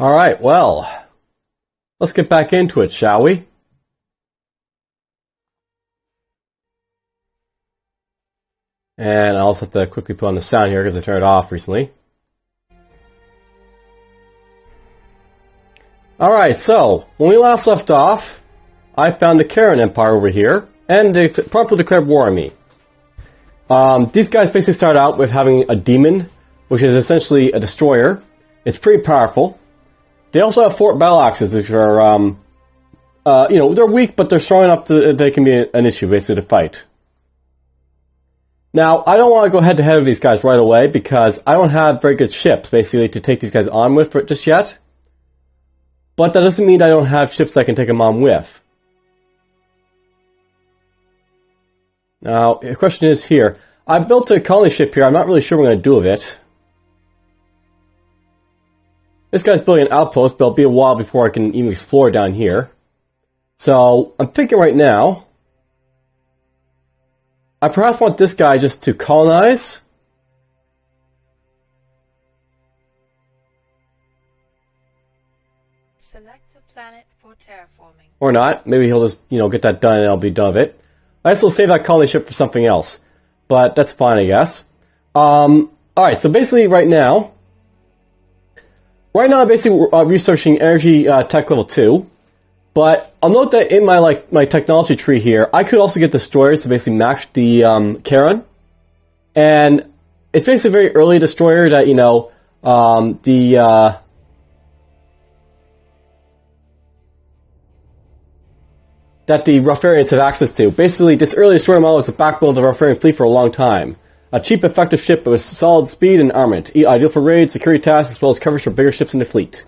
Alright, well, let's get back into it, shall we? And I also have to quickly put on the sound here because I turned it off recently. Alright, so, when we last left off, I found the Kharon Empire over here, and they promptly declared war on me. These guys basically start out with having a demon, which is essentially a destroyer. It's pretty powerful. They also have 4 battle axes, which are, they're weak, but they're strong enough that they can be an issue, basically, to fight. Now, I don't want to go head-to-head with these guys right away, because I don't have very good ships, basically, to take these guys on with just yet. But that doesn't mean I don't have ships that I can take them on with. Now, the question is here. I've built a colony ship here. I'm not really sure what I'm going to do with it. This guy's building an outpost, but it'll be a while before I can even explore down here. So, I'm thinking right now, I perhaps want this guy just to colonize. Select a planet for terraforming. Or not. Maybe he'll just, get that done and I'll be done with it. I guess we'll save that colony ship for something else. But that's fine, I guess. Alright, so basically right now I'm basically researching energy tech level 2. But I'll note that in my technology tree here, I could also get destroyers to basically match the Kharon. And it's basically a very early destroyer that, that the Rotharians have access to. Basically, this early destroyer model was the backbone of the Rotharian fleet for a long time. A cheap, effective ship with solid speed and armament, ideal for raids, security tasks, as well as coverage for bigger ships in the fleet.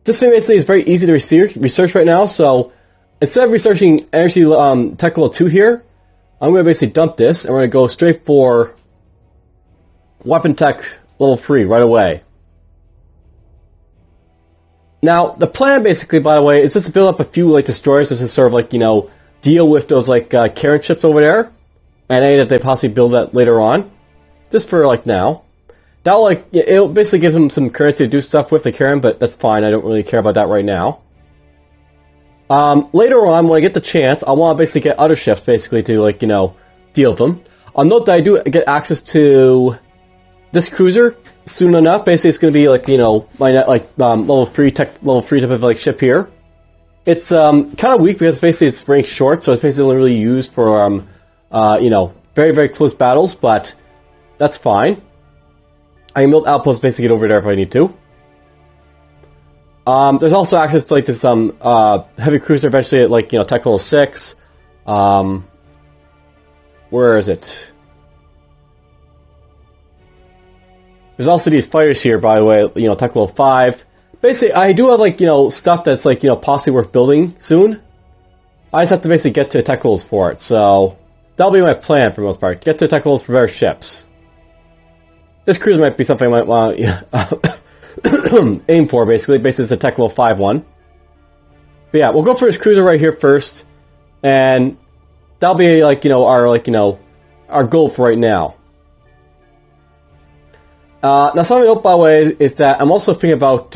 This thing basically is very easy to research right now, so instead of researching energy tech level 2 here, I'm going to basically dump this, and we're going to go straight for weapon tech level 3 right away. Now, the plan basically, by the way, is just to build up a few destroyers, just to sort of deal with those Kharon ships over there, and any that they possibly build that later on, just for now. That'll it'll basically give them some currency to do stuff with the Kharon, but that's fine. I don't really care about that right now. Later on, when I get the chance, I want to basically get other ships basically to deal with them. I'll note that I do get access to this cruiser soon enough. Basically, it's going to be my level 3 type of ship here. It's kind of weak because basically it's rank short, so it's basically only really used for very, very close battles, but that's fine. I can build outposts basically get over there if I need to. There's also access to this heavy cruiser eventually at tech level 6. Where is it? There's also these fighters here, by the way, tech level 5. Basically, I do have stuff that's possibly worth building soon. I just have to basically get to tech levels for it, so that'll be my plan for the most part. Get to tech levels for better ships. This cruiser might be something I might want to aim for, basically. Basically, it's a tech level 5 one. But yeah, we'll go for this cruiser right here first, and that'll be our goal for right now. Now, something to note, by the way, is that I'm also thinking about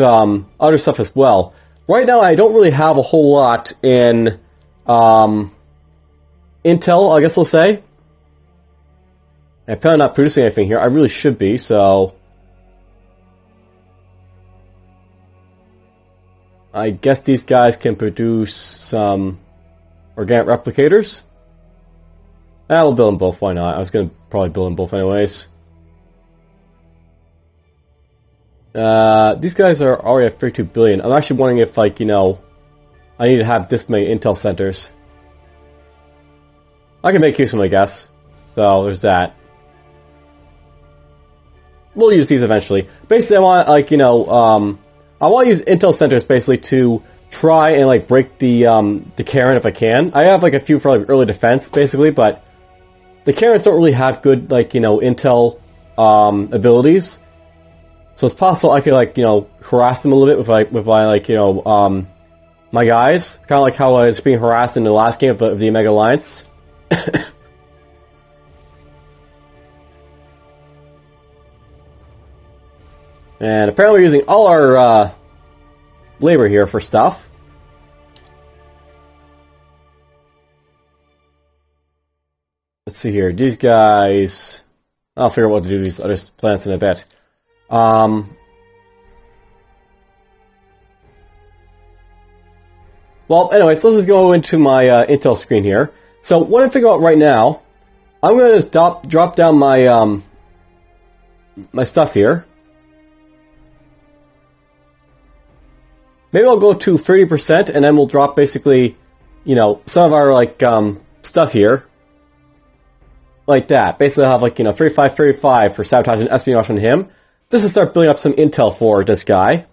other stuff as well. Right now, I don't really have a whole lot in Intel, I guess we'll say. I'm probably not producing anything here. I really should be, so I guess these guys can produce some organic replicators. We'll build them both, why not? I was going to probably build them both anyways. These guys are already at 32 billion. I'm actually wondering if, I need to have this many Intel centers. I can make use of them, I guess. So, there's that. We'll use these eventually. Basically, I want, I want to use Intel centers, basically, to try and, break the Kharon if I can. I have, a few for, early defense, basically, but the Kharons don't really have good, Intel, abilities. So it's possible I could, harass them a little bit with my, my guys. Kind of like how I was being harassed in the last game of the Omega Alliance. And apparently we're using all our labor here for stuff. Let's see here. These guys... I'll figure out what to do to these other planets in a bit. Well, anyways, let's just go into my Intel screen here. So, what I'm thinking about right now, I'm going to just drop down my my stuff here. Maybe I'll go to 30%, and then we'll drop basically, you know, some of our like stuff here. Like that. Basically, I'll have like, you know, 35 for sabotage and espionage on him. Just to start building up some intel for this guy.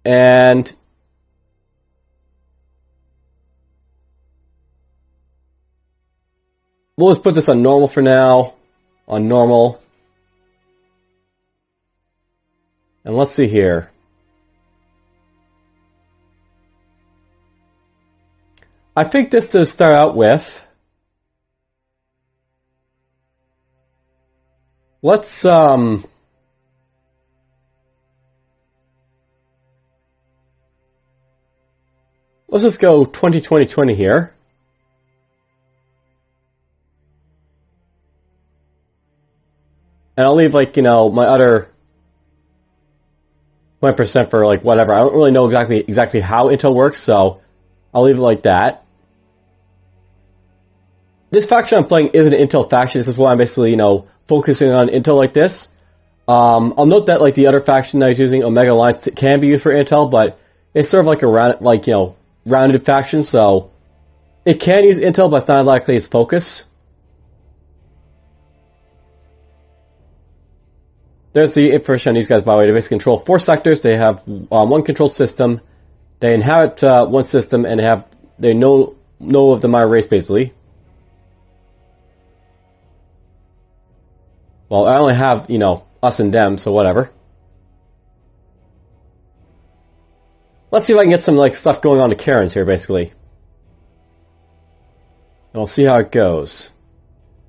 And we'll just put this on normal for now. On normal. And let's see here. I think this to start out with. Let's let's just go 20-20-20 here. And I'll leave, like, you know, my other 20% for, like, whatever. I don't really know exactly how Intel works, so I'll leave it like that. This faction I'm playing isn't an Intel faction. This is why I'm basically, you know, focusing on Intel like this. I'll note that, like, the other faction I was using, Omega Alliance, can be used for Intel, but it's sort of like a rounded faction, so it can use Intel, but it's not likely its focus. There's the information on these guys, by the way. They basically control 4 sectors. They have one control system. They inhabit one system, and they know of the Maya race, basically. Well, I only have, you know, us and them, so whatever. Let's see if I can get some, like, stuff going on to Kharon's here, basically. And we'll see how it goes.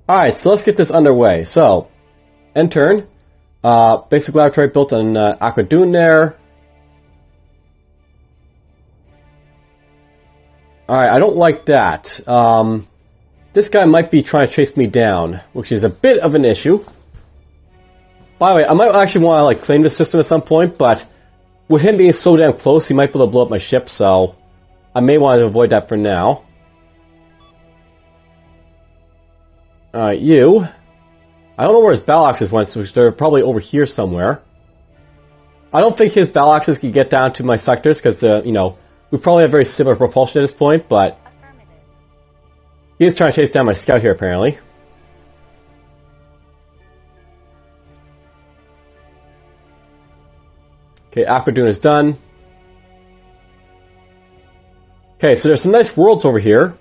Alright, so let's get this underway. So, end turn. Basic laboratory built on Aquadune there. Alright, I don't like that. This guy might be trying to chase me down, which is a bit of an issue. By the way, I might actually want to, like, claim this system at some point, but with him being so damn close, he might be able to blow up my ship, so I may want to avoid that for now. Alright, you. I don't know where his battle axes went, so they're probably over here somewhere. I don't think his battle axes can get down to my sectors, because, you know, we probably have very similar propulsion at this point, but he's trying to chase down my scout here, apparently. Okay, Aquadune is done. Okay, so there's some nice worlds over here.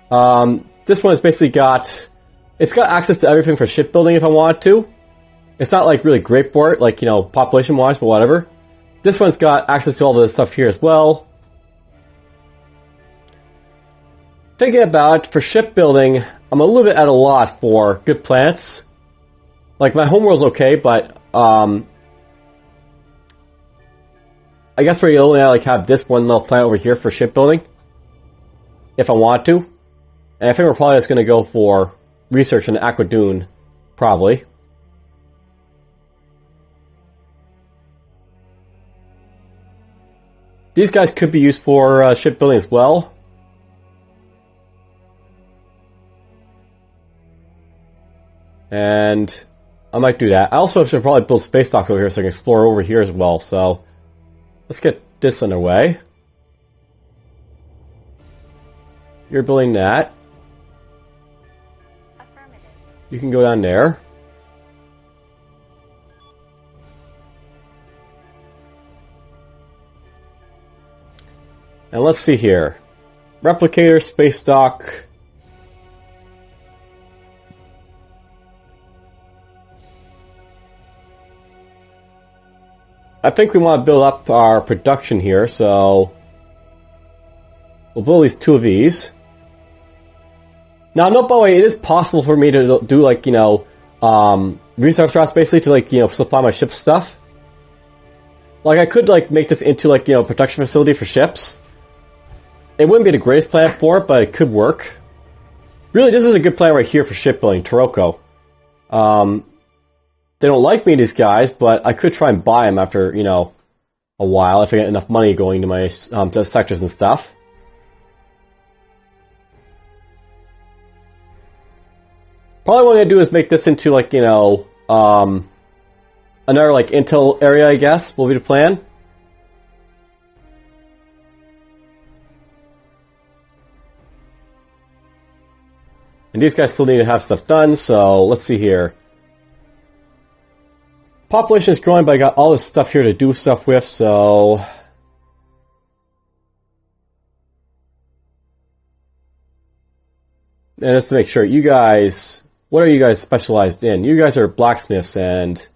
This one has basically got... It's got access to everything for shipbuilding if I want to. It's not, like, really great for it, like, you know, population-wise, but whatever. This one's got access to all this stuff here as well. Thinking about it, for shipbuilding, I'm a little bit at a loss for good planets. Like, my homeworld's okay, but, I guess we only like have this one little planet over here for shipbuilding, if I want to. And I think we're probably just going to go for research on Aquadune, probably. These guys could be used for shipbuilding as well. And I might do that. I also should probably build space docks over here so I can explore over here as well, so... Let's get this underway. You're building that. Affirmative. You can go down there. And let's see here. Replicator, space dock. I think we want to build up our production here, so we'll build at least 2 of these. Now, note, by the way, it is possible for me to do, like, you know, resource routes, basically, to, like, you know, supply my ship stuff. Like, I could, like, make this into, like, you know, a production facility for ships. It wouldn't be the greatest plan for it, but it could work. Really, this is a good plan right here for shipbuilding, Taroko. They don't like me, these guys, but I could try and buy them after, you know, a while if I get enough money going to my to sectors and stuff. Probably what I'm going to do is make this into, like, you know, another, like, intel area, I guess, will be the plan. And these guys still need to have stuff done, so let's see here. Population is growing, but I got all this stuff here to do stuff with, so... And just to make sure, you guys... What are you guys specialized in? You guys are blacksmiths and...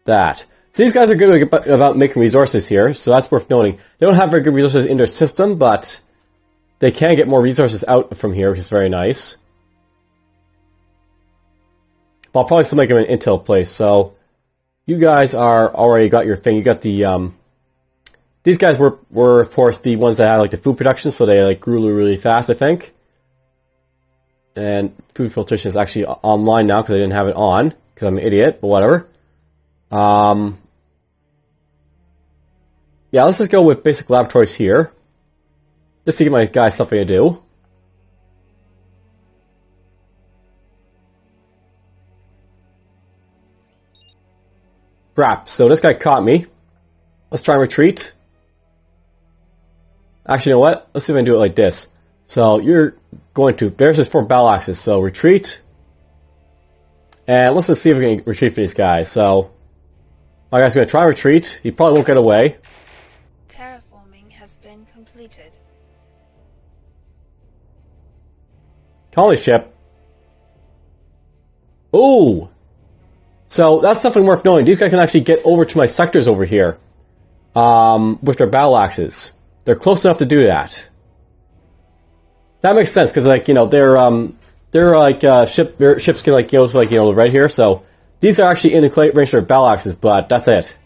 that. So these guys are good about making resources here, so that's worth noting. They don't have very good resources in their system, but... they can get more resources out from here, which is very nice. But I'll probably still make them an intel place, so... you guys are already got your thing. You got the, these guys were, of course, the ones that had, like, the food production, so they, like, grew really fast, I think. And food filtration is actually online now, because I didn't have it on, because I'm an idiot, but whatever. Yeah, let's just go with basic laboratories here. Just to give my guys something to do. Crap, so this guy caught me. Let's try and retreat. Actually, you know what? Let's see if I can do it like this. So, you're going to... there's his 4 battle axes, so retreat. And let's just see if we can retreat for these guys. So, my guy's going to try and retreat. He probably won't get away. Terraforming has been completed. Colony ship. Ooh! So, that's something worth knowing. These guys can actually get over to my sectors over here. With their battle axes. They're close enough to do that. That makes sense, because, like, you know, they're like, ships can, like, go to, like, you know, right here, so... these are actually in the range of their battle axes, but that's it.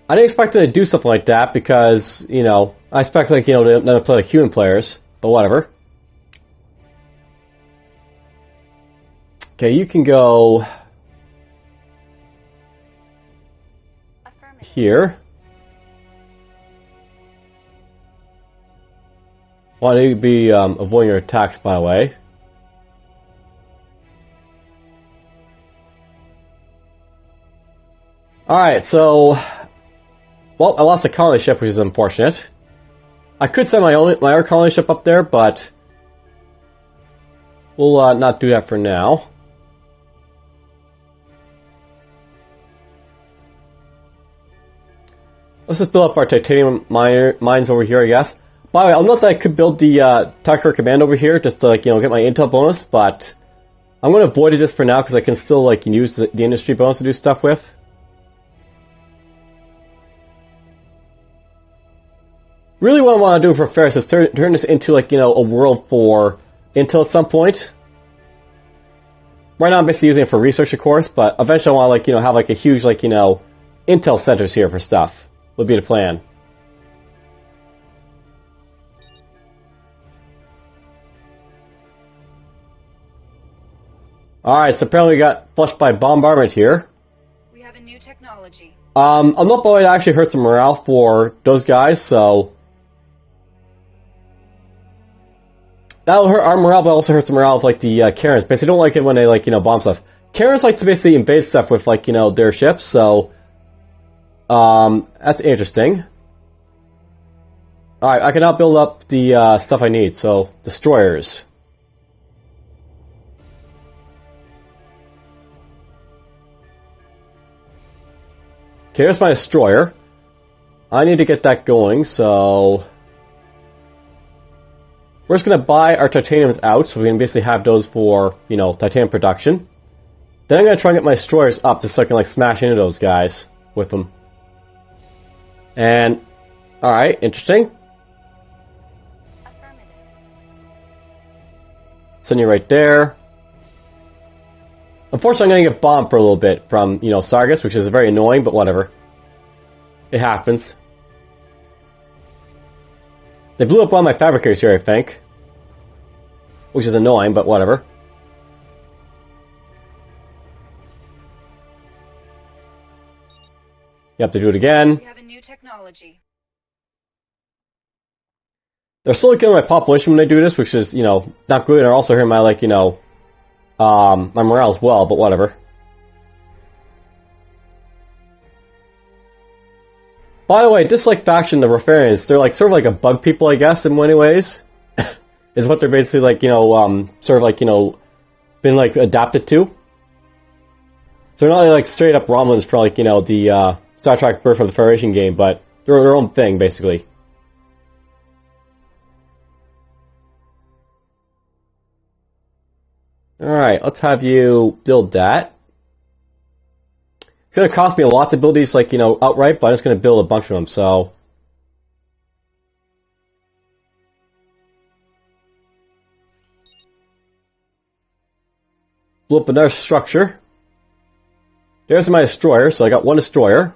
I didn't expect them to do something like that, because, you know, I expect, like, you know, them to play like human players, but whatever. Okay, you can go... here. Well, I need to be avoiding your attacks, by the way. Alright, so... well, I lost a colony ship, which is unfortunate. I could send my other colony ship up there, but... we'll not do that for now. Let's just build up our titanium mines over here, I guess. By the way, I'll note that I could build the Tucker command over here, just to, like, you know, get my intel bonus, but... I'm going to avoid this for now, because I can still, like, use the industry bonus to do stuff with. Really what I want to do for Ferris is turn this into, like, you know, a world for intel at some point. Right now I'm basically using it for research, of course, but eventually I want to, like, you know, have, like, a huge, like, you know, intel centers here for stuff. Would be the plan. Alright, so apparently we got flushed by bombardment here. We have a new technology. I'm not bothered to actually hurt some morale for those guys, so... that'll hurt our morale, but also hurt some morale of, like, the Kharons. Basically, don't like it when they, like, you know, bomb stuff. Kharons like to basically invade stuff with, like, you know, their ships, so... that's interesting. Alright, I can now build up the stuff I need, so... destroyers. Okay, here's my destroyer. I need to get that going, so... we're just going to buy our titaniums out, so we can basically have those for, you know, titanium production. Then I'm going to try and get my destroyers up, just so I can, like, smash into those guys with them. And, alright, interesting. Send you right there. Unfortunately, I'm gonna get bombed for a little bit from, you know, Sargus, which is very annoying, but whatever. It happens. They blew up one of my fabricators here, I think. Which is annoying, but whatever. You have to do it again. We have a new technology. They're slowly killing my population when they do this, which is, you know, not good. And they're also hurting my, like, you know, my morale as well, but whatever. By the way, this, like, faction, the Rotharians, they're, like, sort of like a bug people, I guess, in many ways. Is what they're basically, like, you know, sort of, like, you know, been, like, adapted to. So they're not, like, straight up Romulans for, like, you know, the, Star Trek Birth of the Federation game, but they're their own thing, basically. Alright, let's have you build that. It's going to cost me a lot to build these, like, you know, outright, but I'm just going to build a bunch of them, so... Blew up another structure. There's my destroyer, so I got one destroyer.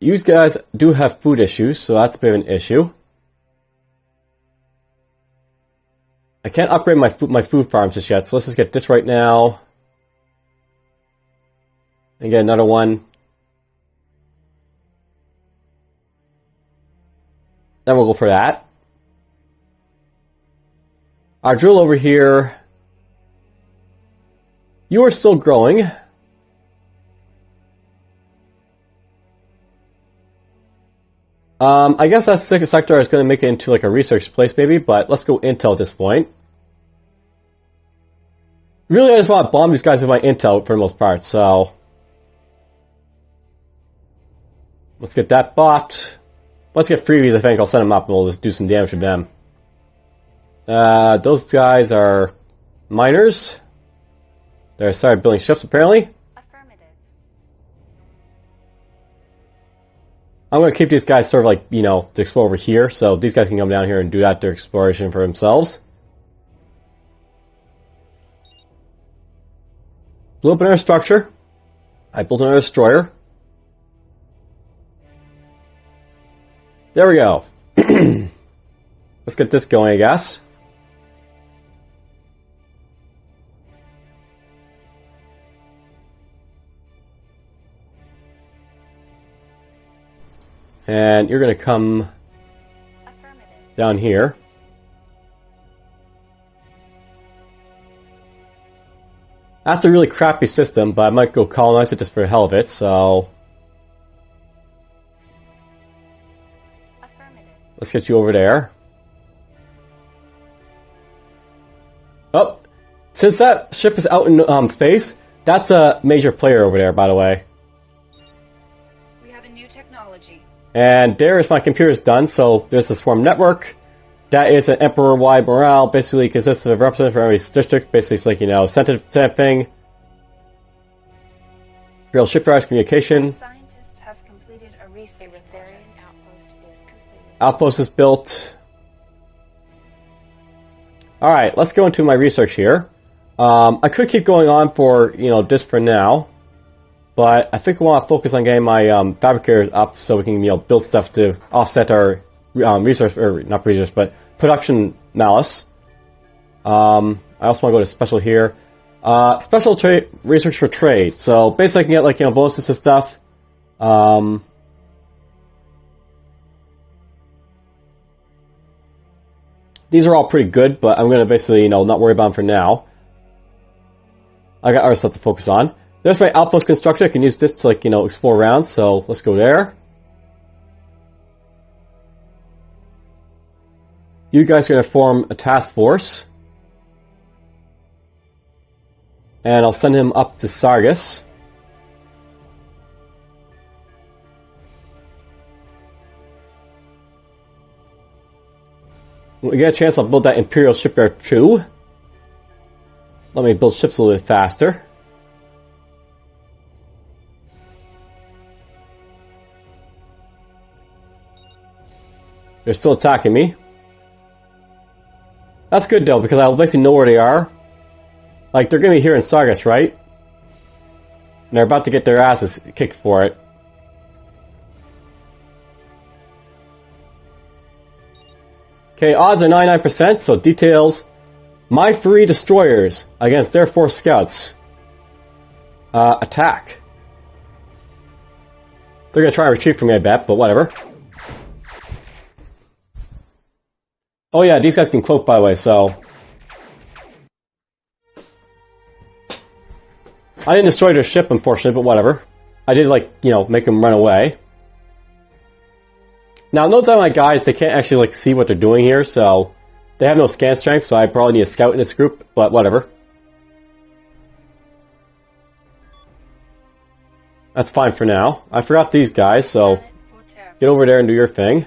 You guys do have food issues, so that's a bit of an issue. I can't upgrade my food farms just yet, so let's just get this right now. And get another one. Then we'll go for that. Our drill over here. You are still growing. I guess that sector is going to make it into like a research place maybe, but let's go intel at this point. Really, I just want to bomb these guys with my intel for the most part, so... Let's get that bot. Let's get freebies, I think. I'll send them up and we'll just do some damage to them. Those guys are miners. They started building ships, apparently. I'm going to keep these guys sort of like, you know, to explore over here, so these guys can come down here and do that their exploration for themselves. Blew up another structure. I built another destroyer. There we go. Let's get this going, I guess. And you're going to come down here. That's a really crappy system, but I might go colonize it just for the hell of it, so... Let's get you over there. Oh! Since that ship is out in space, that's a major player over there, by the way. We have a new technology. And there is my computer's done, so there's the swarm network. That is an emperor-wide morale, basically consists of a representative for every district, basically it's like, you know, center type thing. Real shipyards, communication. Scientists have completed a research. Rotharian outpost is complete. Outpost is built. Alright, let's go into my research here. I could keep going on for, you know, this for now. But I think I want to focus on getting my fabricators up so we can, you know, build stuff to offset our resource, or not resource, but production malice. I also want to go to special here. Special trade research for trade. So basically, I can get like, you know, bonuses and stuff. These are all pretty good, but I'm gonna basically, you know, not worry about them for now. I got other stuff to focus on. There's my outpost construction. I can use this to, like, you know, explore around. So let's go there. You guys are going to form a task force. And I'll send him up to Sargus. When we get a chance, I'll build that Imperial shipyard too. Let me build ships a little bit faster. They're still attacking me. That's good though, because I'll basically know where they are. Like, they're gonna be here in Sargas, right? And they're about to get their asses kicked for it. Okay, odds are 99%, so details. My 3 destroyers against their 4 scouts. Attack. They're gonna try and retreat from me, I bet, but whatever. Oh yeah, these guys can cloak, by the way, so... I didn't destroy their ship, unfortunately, but whatever. I did, like, you know, make them run away. Now, note that my guys, they can't actually, like, see what they're doing here, so... They have no scan strength, so I probably need a scout in this group, but whatever. That's fine for now. I forgot these guys, so... Get over there and do your thing.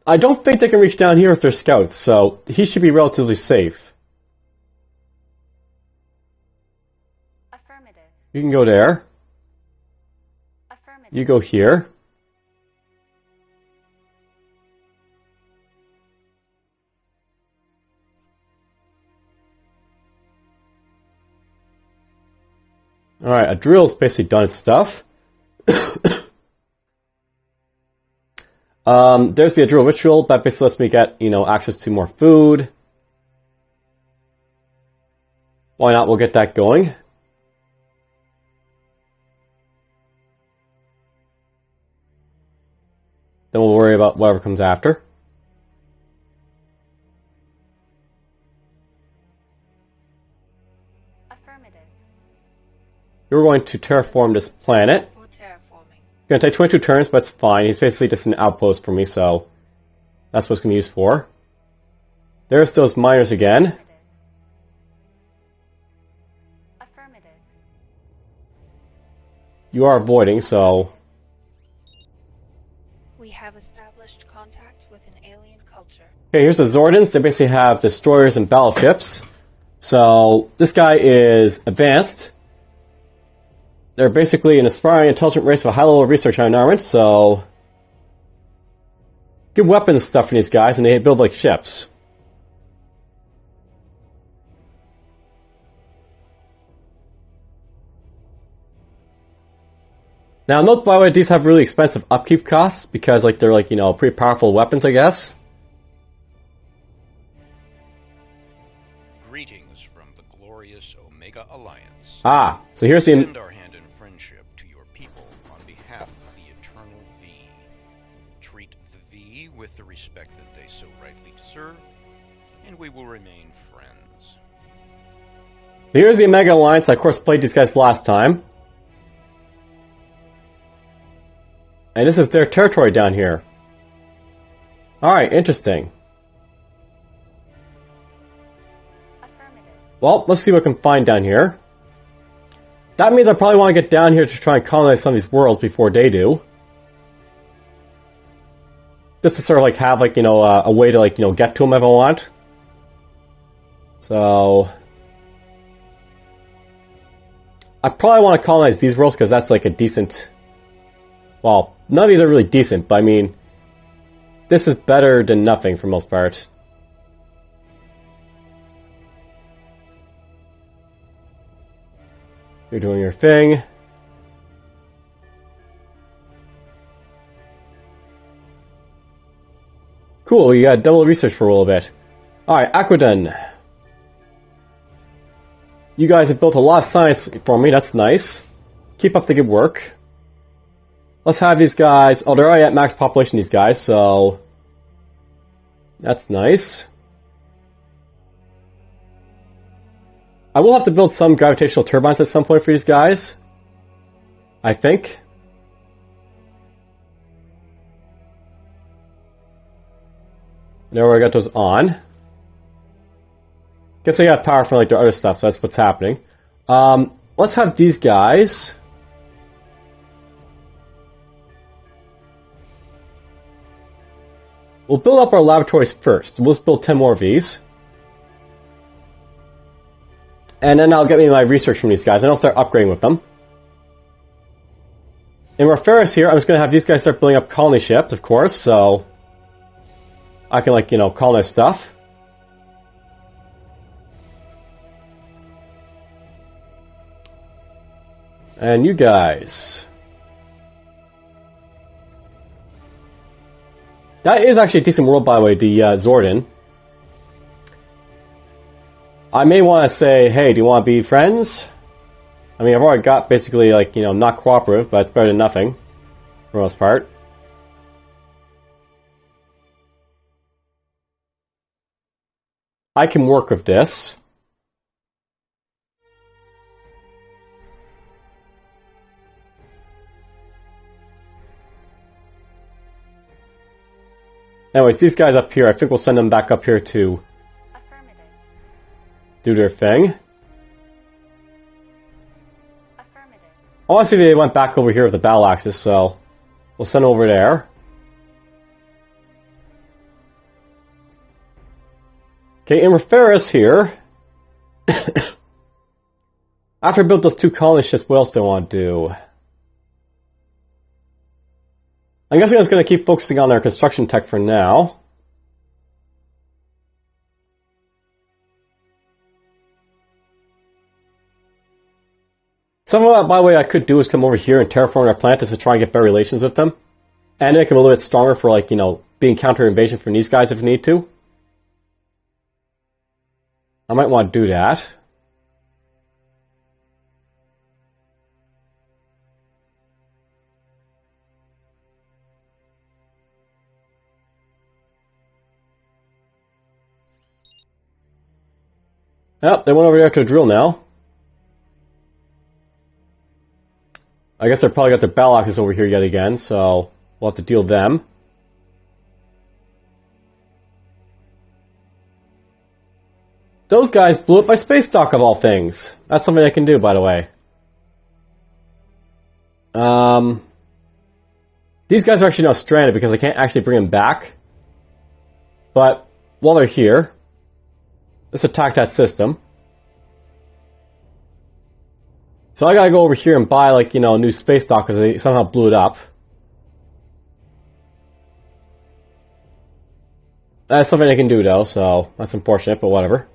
I don't think they can reach down here with their scouts, so he should be relatively safe. Affirmative. You can go there. Affirmative. You go here. Alright, a drill's basically done its stuff. There's the drill ritual. That basically lets me get, you know, access to more food. Why not? We'll get that going. Then we'll worry about whatever comes after. Affirmative. You're going to terraform this planet. For terraforming. It's going to take 22 turns, but it's fine. He's basically just an outpost for me, so that's what it's going to be used for. There's those miners again. Affirmative. You are avoiding, so... We have established contact with an alien culture. Okay, here's the Zordans. They basically have destroyers and battleships. So, this guy is advanced. They're basically an aspiring intelligent race with high-level research on armament, so... Good weapons stuff from these guys, and they build, like, ships. Now, note, by the way, these have really expensive upkeep costs, because, like, they're, like, you know, pretty powerful weapons, I guess. Greetings from the glorious Omega Alliance. Ah, so here's the... Extend our hand in friendship to your people on behalf of the Eternal V. Treat the V with the respect that they so rightly deserve, and we will remain friends. Here's the Omega Alliance. I, of course, played these guys last time. And this is their territory down here. Alright, interesting. Affirmative. Well, let's see what we can find down here. That means I probably want to get down here to try and colonize some of these worlds before they do. Just to sort of like have like, you know, a way to like, you know, get to them if I want. So... I probably want to colonize these worlds because that's like a decent... Well, none of these are really decent, but I mean... This is better than nothing for most part. You're doing your thing. Cool, you got double research for a little bit. Alright, Aquadon. You guys have built a lot of science for me, that's nice. Keep up the good work. Let's have these guys... Oh, they're already at max population, these guys, so... That's nice. I will have to build some gravitational turbines at some point for these guys. I think. There I got those on. Guess they got power from like their other stuff, so that's what's happening. Let's have these guys... We'll build up our laboratories first. We'll just build 10 more of these. And then I'll get me my research from these guys, and I'll start upgrading with them. in Rotharians here, I'm just going to have these guys start building up colony ships, of course, so I can, like, you know, colonize stuff. And you guys. That is actually a decent world, by the way, the Zordon. I may want to say, hey, do you want to be friends? I mean, I've already got basically, like, you know, not cooperative, but it's better than nothing, for the most part. I can work with this. Anyways, these guys up here, I think we'll send them back up here to do their thing. I want to see if they went back over here with the battle axes, so we'll send over there. Okay, in Rotharians here, after I built those 2 colony ships, what else do I want to do? I guess I'm just going to keep focusing on their construction tech for now. Some of what, by the way, I could do is come over here and terraform their planet just to try and get better relations with them. And make them a little bit stronger for, like, you know, being counter-invasion from these guys if need to. I might want to do that. Yep, they went over there to drill now. I guess they're probably got their battle axes over here yet again, so we'll have to deal with them. Those guys blew up my space dock of all things. That's something I can do, by the way. These guys are actually now stranded because I can't actually bring them back. But while they're here, let's attack that system. So I gotta go over here and buy, like, you know, a new space dock because they somehow blew it up. That's something I can do, though, so that's unfortunate, but whatever.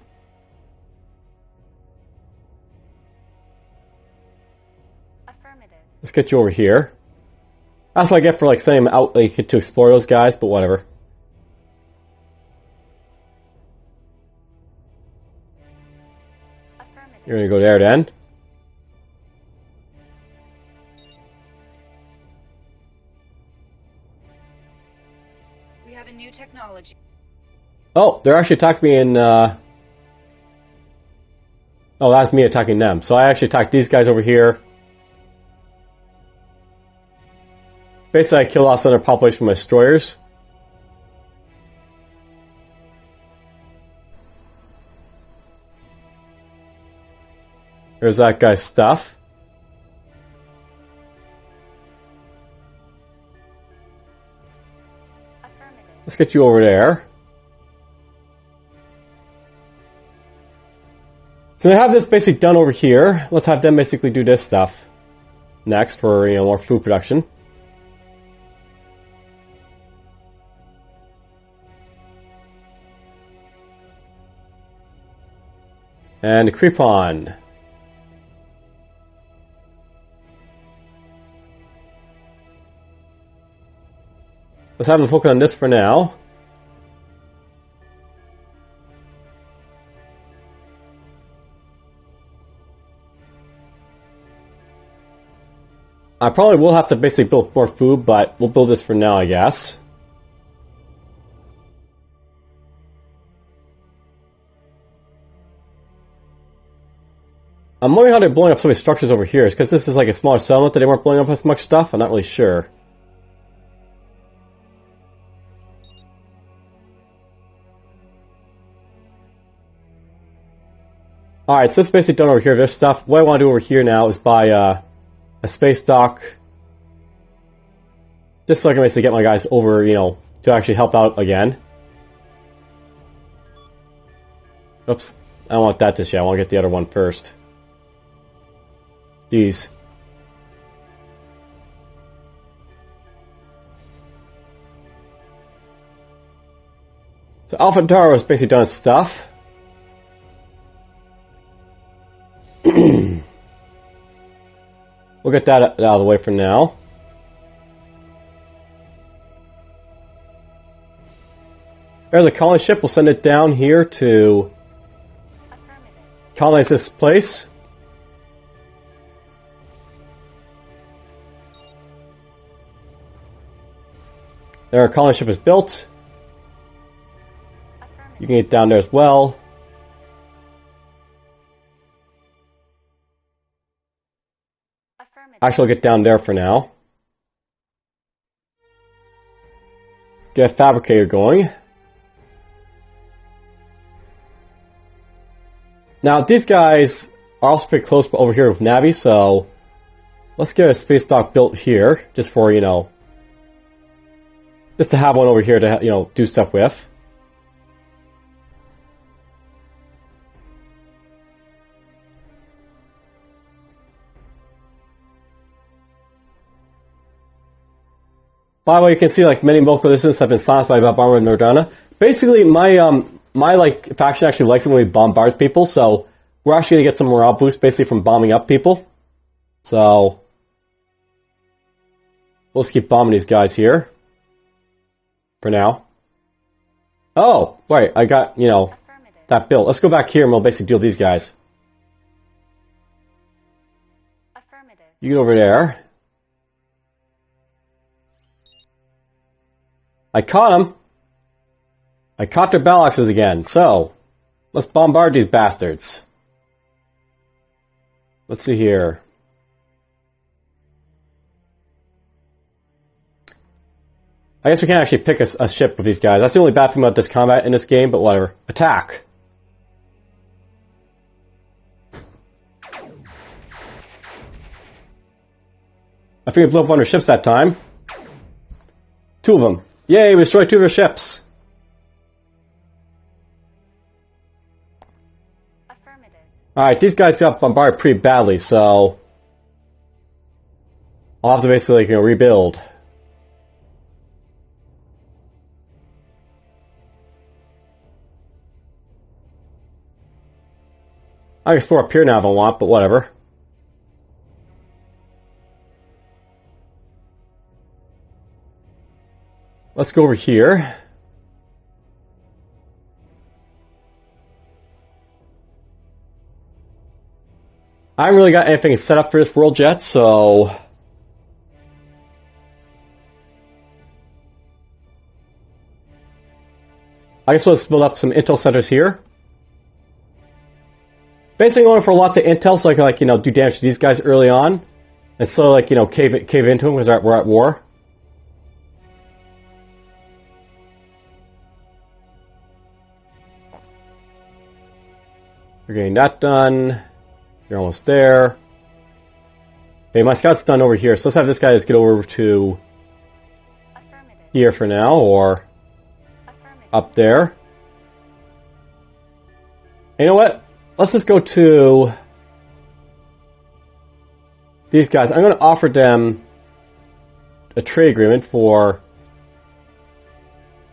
Let's get you over here. That's what I get for, like, sending them out, like, to explore those guys, but whatever. You're gonna go there, then. We have a new technology. Oh, they're actually attacking me in, Oh, that's me attacking them. So I actually attacked these guys over here. Basically, I kill off some of their population from my destroyers. There's that guy's stuff. Let's get you over there. So they have this basically done over here. Let's have them basically do this stuff next for, you know, more food production. And the creep on. Let's have them focus on this for now. I probably will have to basically build more food, but we'll build this for now, I guess. I'm wondering how they're blowing up so many structures over here. Is because this is like a smaller settlement that they weren't blowing up as much stuff? I'm not really sure. Alright, so it's basically done over here. There's stuff. What I want to do over here now is buy a space dock. Just so I can basically get my guys over, you know, to actually help out again. Oops. I don't want that just yet. I want to get the other one first. Jeez. So Alpha Taro is basically done stuff. We'll get that out of the way for now. There's a colony ship. We'll send it down here to colonize this place. There, our colony ship is built. You can get down there as well. Actually, I'll get down there for now. Get a fabricator going. Now, these guys are also pretty close over here with Navi, so let's get a space dock built here, just for, you know, just to have one over here to, you know, do stuff with. By the way, you can see like many local resistance have been silenced by Bombard and Nordana. Basically, my like faction actually likes it when we bombard people, so we're actually gonna get some morale boost basically from bombing up people. So we'll just keep bombing these guys here for now. Oh, right, I got, you know, that built. Let's go back here and we'll basically deal with these guys. You get over there. I caught them. I caught their battle axes again, so let's bombard these bastards. Let's see here. I guess we can't actually pick a ship with these guys. That's the only bad thing about this combat in this game, but whatever. Attack! I think we blew up one of their ships that time. 2 of them. Yay, we destroyed 2 of their ships! Alright, these guys got bombarded pretty badly, so I'll have to basically, you know, rebuild. I can explore up here now if I want, but whatever. Let's go over here. I haven't really got anything set up for this world yet, so I guess let's build up some intel centers here. Basically going for lots of intel so I can, like, you know, do damage to these guys early on. And so, like, you know, cave into them because we're at war. We're getting that done. You're almost there. Okay, my scout's done over here, so let's have this guy just get over to here for now, or up there. And you know what? Let's just go to these guys. I'm going to offer them a trade agreement for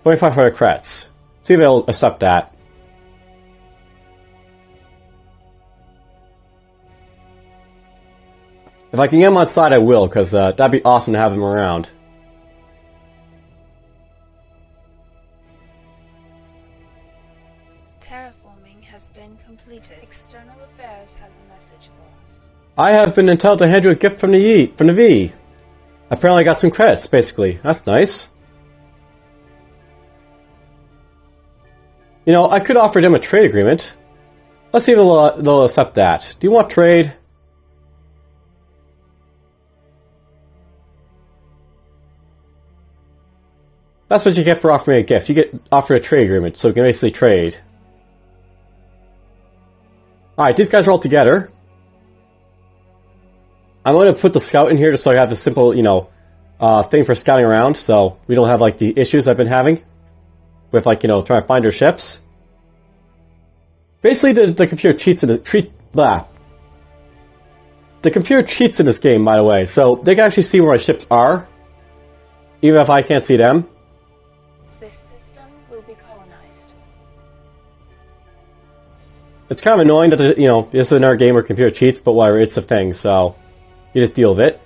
2,500 creds. See if they'll accept that. If I can get them on side, I will, because that'd be awesome to have them around. Terraforming has been completed. External Affairs has a message for us. I have been entitled to hand you a gift from the V. Apparently I got some credits, basically. That's nice. You know, I could offer them a trade agreement. Let's see if they'll accept that. Do you want trade? That's what you get for offering a gift. You get offered a trade agreement, so you can basically trade. Alright, these guys are all together. I'm going to put the scout in here just so I have the simple, you know, thing for scouting around, so we don't have, like, the issues I've been having with, like, you know, trying to find their ships. Basically, the computer cheats in the computer cheats in this game, by the way, so they can actually see where my ships are, even if I can't see them. This system will be colonized. It's kind of annoying that, this is our game where computer cheats, but whatever, it's a thing, so you just deal with it.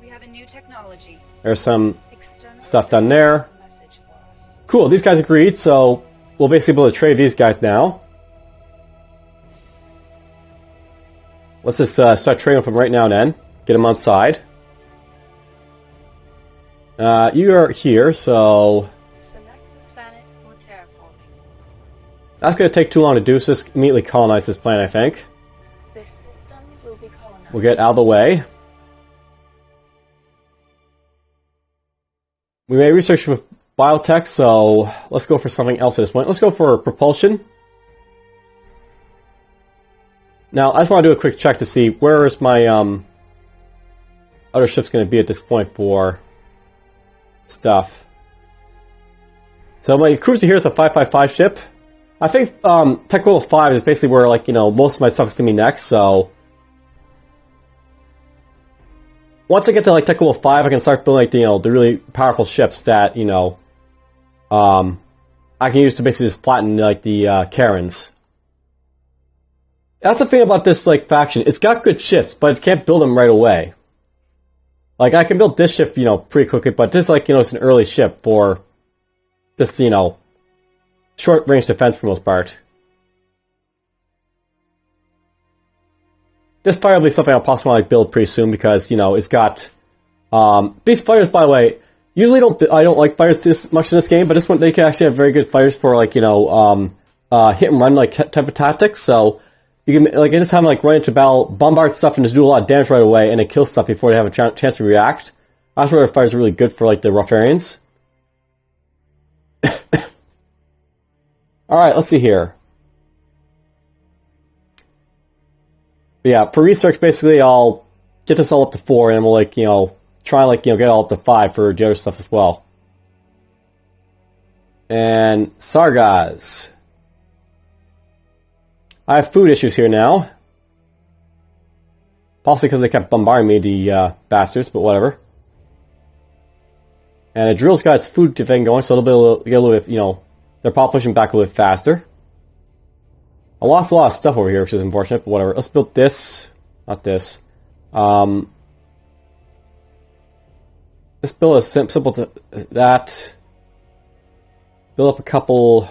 We have a new technology. There's some External stuff done there. affairs has a message for us. Cool, these guys agreed, so we'll basically be able to trade these guys now. Let's just start trading with them right now then. Get them on side. You are here, so Select a planet for terraforming. that's going to take too long to do, so just immediately colonize this planet, I think. This system will be colonized. We'll get out of the way. We may research with biotech, so let's go for something else at this point. Let's go for propulsion. Now, I just want to do a quick check to see where is my other ship's going to be at this point for stuff. So my cruiser here is a 555 ship. I think Tech Level 5 is basically where, most of my stuff is going to be next, so once I get to, Tech Level 5, I can start building, the really powerful ships that, I can use to basically just flatten, the Kharons. That's the thing about this, faction. It's got good ships, but it can't build them right away. I can build this ship, pretty quickly, but this, it's an early ship for this, short-range defense for the most part. This fire will be something I'll possibly want to build pretty soon because, it's got... these fighters, by the way, usually I don't like fighters this much in this game, but this one, they can actually have very good fighters for, hit and run, type of tactics, so... You can, just have them, run into battle, bombard stuff, and just do a lot of damage right away, and then kill stuff before they have a chance to react. That's where their fighters are really good for, the Rotharians. Alright, let's see here. But yeah, for research, basically, I'll get this all up to 4, and we'll, try and, get it all up to 5 for the other stuff as well. And Sargaz. I have food issues here now. Possibly because they kept bombarding me, the bastards, but whatever. And the drill's got its food thing going, so they'll get a little bit, they're probably pushing back a little bit faster. I lost a lot of stuff over here, which is unfortunate, but whatever. Let's build this. Not this. Let's build a simple that. Build up a couple...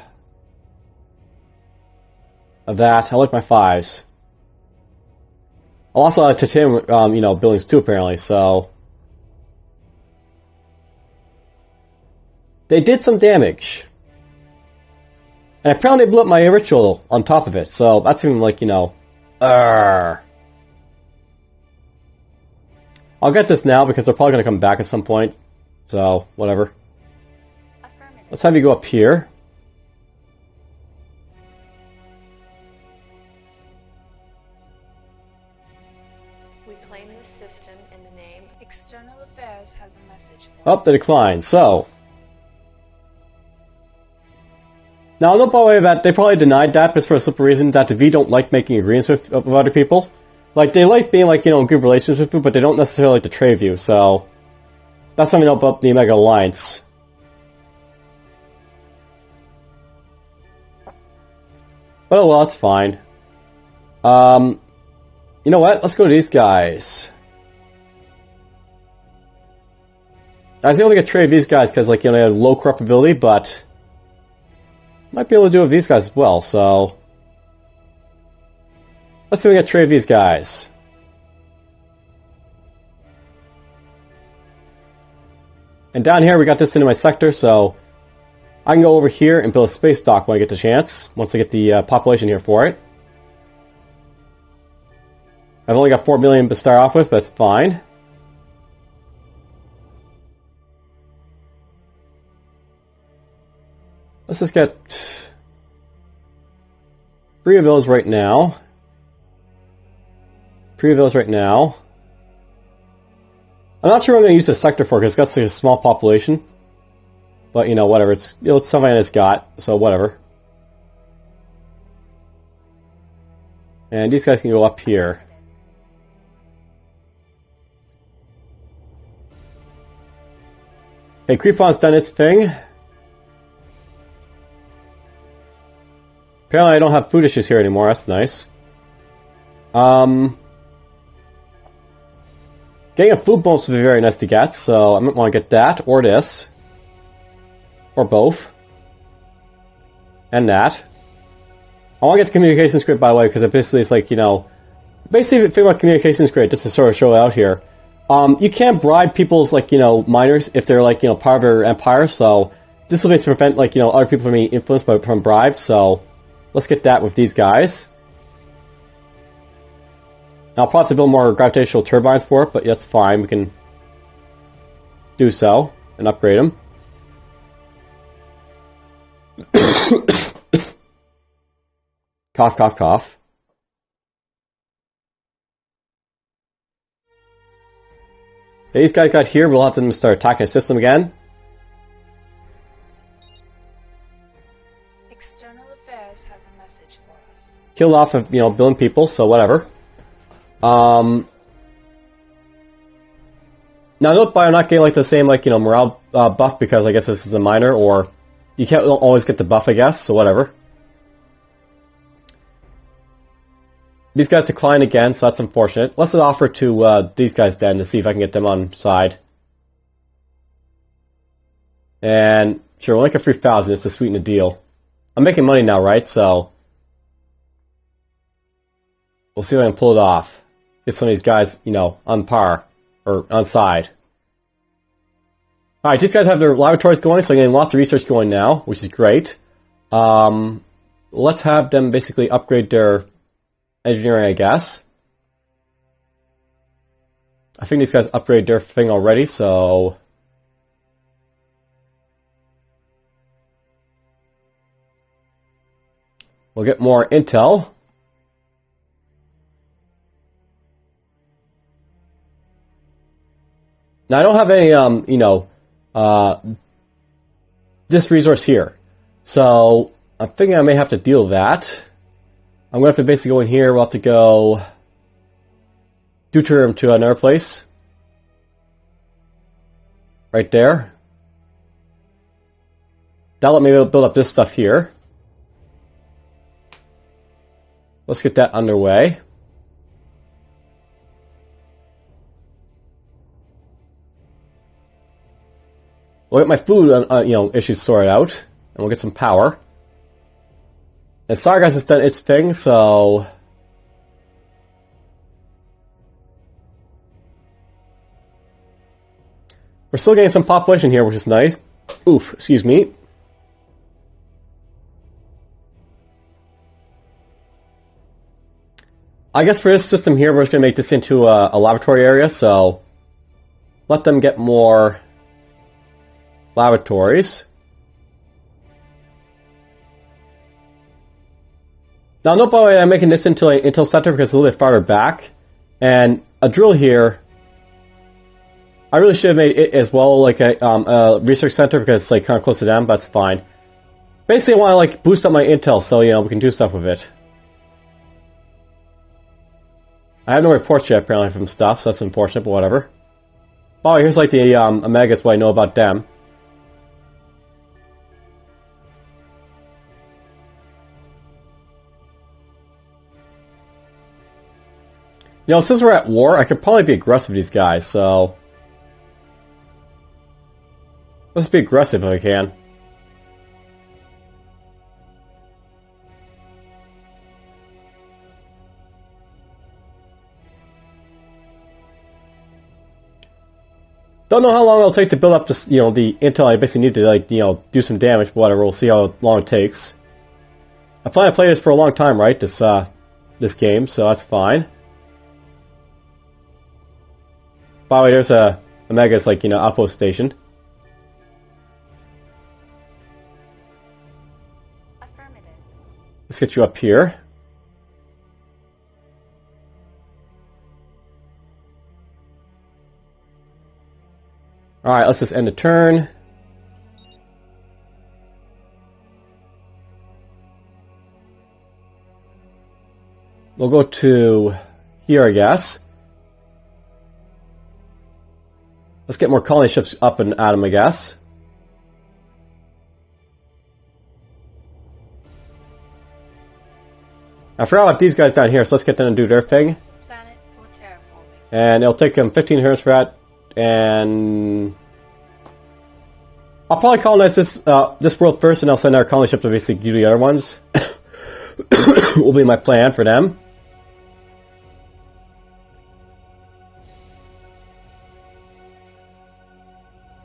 of that. I like my 5s. I also like titanium, buildings too, apparently, so... They did some damage. And apparently they blew up my ritual on top of it, so that's even I'll get this now because they're probably going to come back at some point, so, whatever. Let's have you go up here. External affairs has a message for Up the decline, so... Now, no, by the way, that they probably denied that just for a simple reason that the V don't like making agreements with other people. They like being, in good relations with you, but they don't necessarily like to trade you, so... That's something about the Omega Alliance. But oh well, that's fine. You know what? Let's go to these guys. I was able to get trade these guys because, they have low corruptibility, but... Might be able to do it with these guys as well, so... Let's see if we get trade these guys. And down here we got this into my sector, so... I can go over here and build a space dock when I get the chance, once I get the population here for it. I've only got 4 million to start off with, but that's fine. Let's just get 3 of those right now. 3 of those right now. I'm not sure what I'm going to use this sector for because it's got such a small population. But, whatever. It's something it's got, so whatever. And these guys can go up here. Okay, Creepon's done its thing. Apparently I don't have food issues here anymore, that's nice. Getting a food bonus would be very nice to get, so I might want to get that, or this. Or both. And that. I want to get the communications grid, by the way, because it basically is like, you know... Basically, the thing about communications grid, just to sort of show it out here, you can't bribe people's, like, you know, miners if they're, like, you know, part of their empire, so... This will basically prevent, like, you know, other people from being influenced from bribes, so... Let's get that with these guys. Now, I'll probably have to build more gravitational turbines for it, but that's fine. We can do so and upgrade them. Cough, cough, cough. These guys got here. We'll have them start attacking the system again. External Affairs has a message for us. Killed off, you know, a billion people, so whatever. Now note by I'm not getting like the same like, you know, morale buff because I guess this is a minor, or you can't always get the buff, I guess, so whatever. These guys decline again, so that's unfortunate. Let's offer to these guys then to see if I can get them on side. And sure, we'll make it 3,000 just to sweeten the deal. I'm making money now, right? So we'll see if I can pull it off. Get some of these guys, you know, on par. Or on side. Alright, these guys have their laboratories going, so I'm getting lots of research going now, which is great. Let's have them basically upgrade their engineering, I guess. I think these guys upgrade their thing already, so... We'll get more intel. Now, I don't have any, you know, this resource here. So, I'm thinking I may have to deal with that. I'm going to have to basically go in here. We'll have to go deuterium to another place. Right there. That'll let me build up this stuff here. Let's get that underway. We'll get my food, you know, issues sorted out, and we'll get some power. And Sargas has done its thing, so we're still getting some population here, which is nice. Oof, excuse me. I guess for this system here, we're just going to make this into a laboratory area, so let them get more laboratories. Now, note by the way, I'm making this into an intel center because it's a little bit farther back. And a drill here, I really should have made it as well like a research center because it's like kind of close to them, but it's fine. Basically, I want to like boost up my intel so, you know, we can do stuff with it. I have no reports yet, apparently, from stuff, so that's unfortunate, but whatever. Oh, here's like the Omegas, what I know about them. You know, since we're at war, I could probably be aggressive with these guys, so... Let's be aggressive if I can. Don't know how long it'll take to build up this, you know, the intel I basically need to, like, you know, do some damage, but whatever, we'll see how long it takes. I plan to play this for a long time, right, this game, so that's fine. By the way, there's a Omega's, like, you know, outpost station. Affirmative. Let's get you up here. Alright, let's just end the turn. We'll go to here, I guess. Let's get more colony ships up and at them, I guess. I forgot about these guys down here, so let's get them to do their thing. Planet for terraforming. And it'll take them 15 turns for that, and I'll probably colonize this world first, and I'll send our colony ship to basically do the other ones. Will be my plan for them.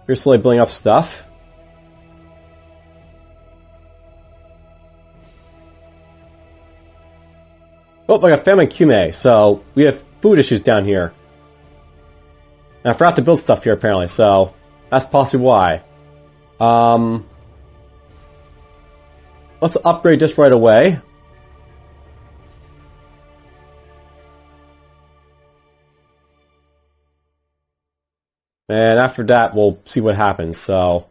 You're slowly building up stuff. Oh, I got famine Kume, so we have food issues down here. And I forgot to build stuff here apparently, so that's possibly why. Let's upgrade this right away. And after that, we'll see what happens, so...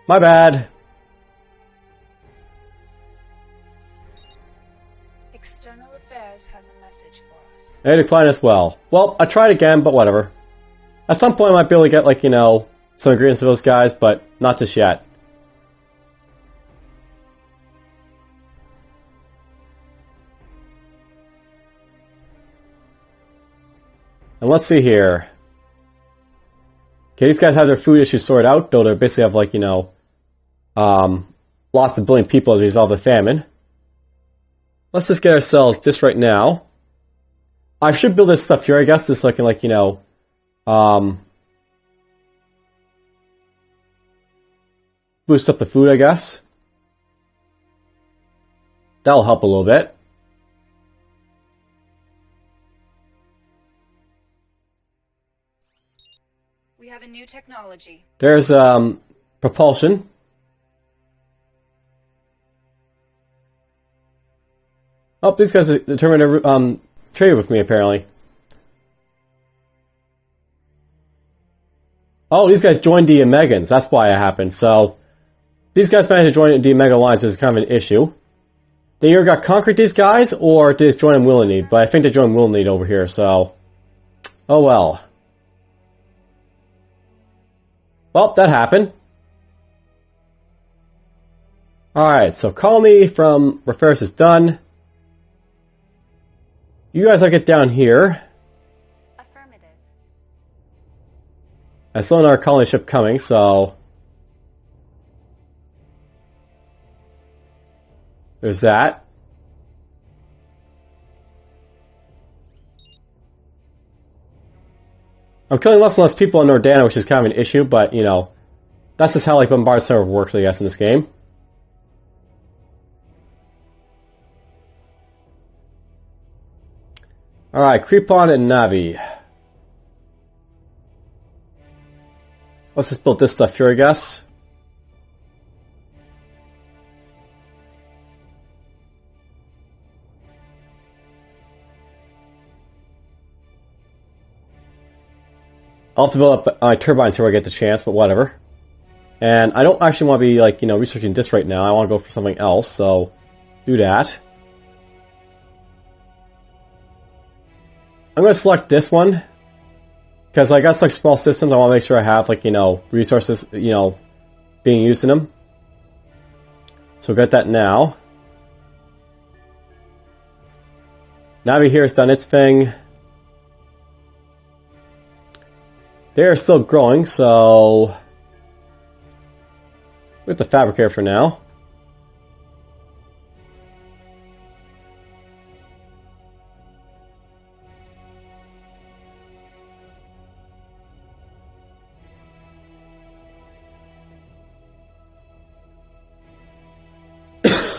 My bad. External Affairs has a message for us. I decline as well. Well, I tried again, but whatever. At some point I might be able to get, like, you know, some ingredients for those guys, but not just yet. And let's see here. Okay, these guys have their food issues sorted out, though they basically have, like, you know, lost a billion people as a result of the famine. Let's just get ourselves this right now. I should build this stuff here, I guess, just so I can, like, you know, boost up the food, I guess. That'll help a little bit. We have a new technology. There's propulsion. Oh, these guys are determined to trade with me, apparently. Oh, these guys joined the Omegans. That's why it happened. So, these guys managed to join the Omega Alliance, which is kind of an issue. They either got conquered these guys, or they just joined them willingly. But I think they joined willingly over here, so... Oh well. Well, that happened. Alright, so colony from Rotharians is done. You guys will get down here. Affirmative. I saw another colony ship coming, so... There's that. I'm killing less and less people in Nordana, which is kind of an issue, but, you know, that's just how, like, Bombard server works, I guess, in this game. Alright, Creepon and Navi. Let's just build this stuff here, I guess. I'll have to build up my turbines here when I get the chance, but whatever. And I don't actually want to be, like, you know, researching this right now. I want to go for something else, so do that. I'm going to select this one, because I got, like, small systems. I want to make sure I have, like, you know, resources, you know, being used in them. So get that now. Navi here has done its thing. They're still growing, so we have the fabricator for now.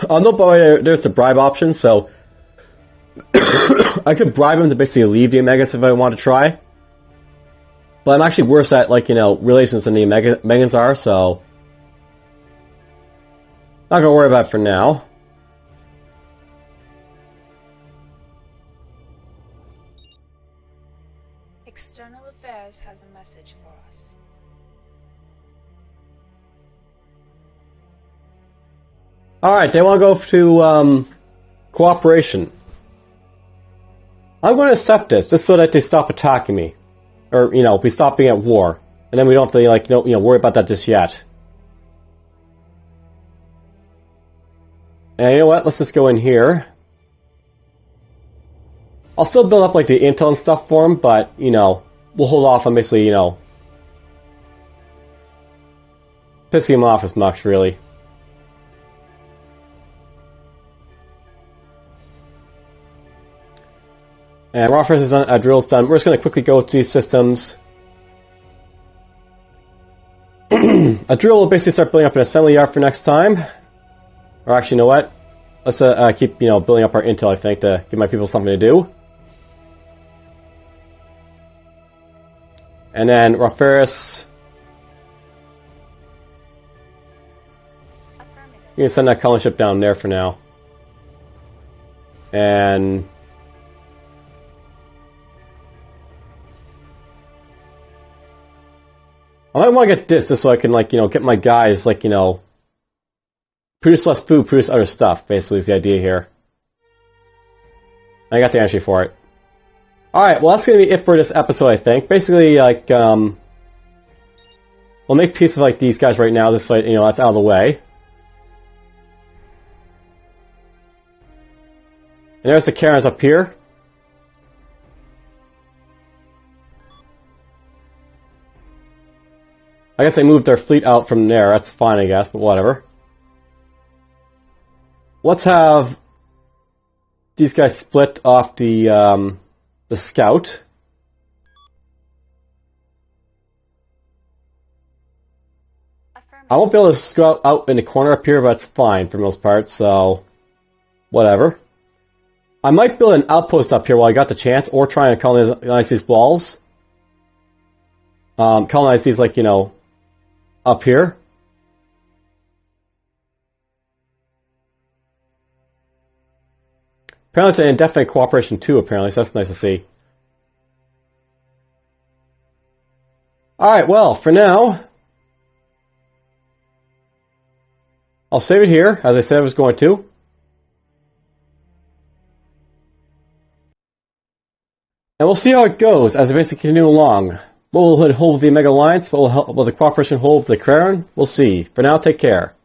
No, but there's the bribe option, so I could bribe him to basically leave the Omegas if I want to try. But I'm actually worse at, like, you know, relations than the Omegans are, so... Not gonna worry about it for now. External Affairs has a message for us. Alright, they want to go to, cooperation. I'm going to accept this, just so that they stop attacking me. Or, you know, we stop being at war. And then we don't have to, like, worry about that just yet. And you know what? Let's just go in here. I'll still build up like the intel and stuff for him, but, you know, we'll hold off on basically, you know, pissing him off as much, really. And Rotharians is done, drill's done. We're just going to quickly go through these systems. A drill will basically start building up an assembly yard for next time. Or actually, you know what? Let's keep, you know, building up our intel, I think, to give my people something to do. And then Rotharians, you can send that colony ship down there for now. And I might want to get this just so I can, like, you know, get my guys, like, you know, produce less food, produce other stuff, basically is the idea here. I got the entry for it. Alright, well that's going to be it for this episode, I think. Basically, like, we'll make peace with, like, these guys right now, just so, you know, that's out of the way. And there's the Kharons up here. I guess they moved their fleet out from there, that's fine I guess, but whatever. Let's have these guys split off the scout. I won't be able to scout out in the corner up here, but it's fine for the most part, so whatever. I might build an outpost up here while I got the chance, or try and colonize these walls. Colonize these, like, you know, up here. Apparently it's an indefinite cooperation too, apparently, so that's nice to see. Alright, well, for now, I'll save it here, as I said I was going to. And we'll see how it goes as we basically continue along. What will it hold with the Omega Alliance? What will the cooperation hold with the Kharon? We'll see. For now, take care.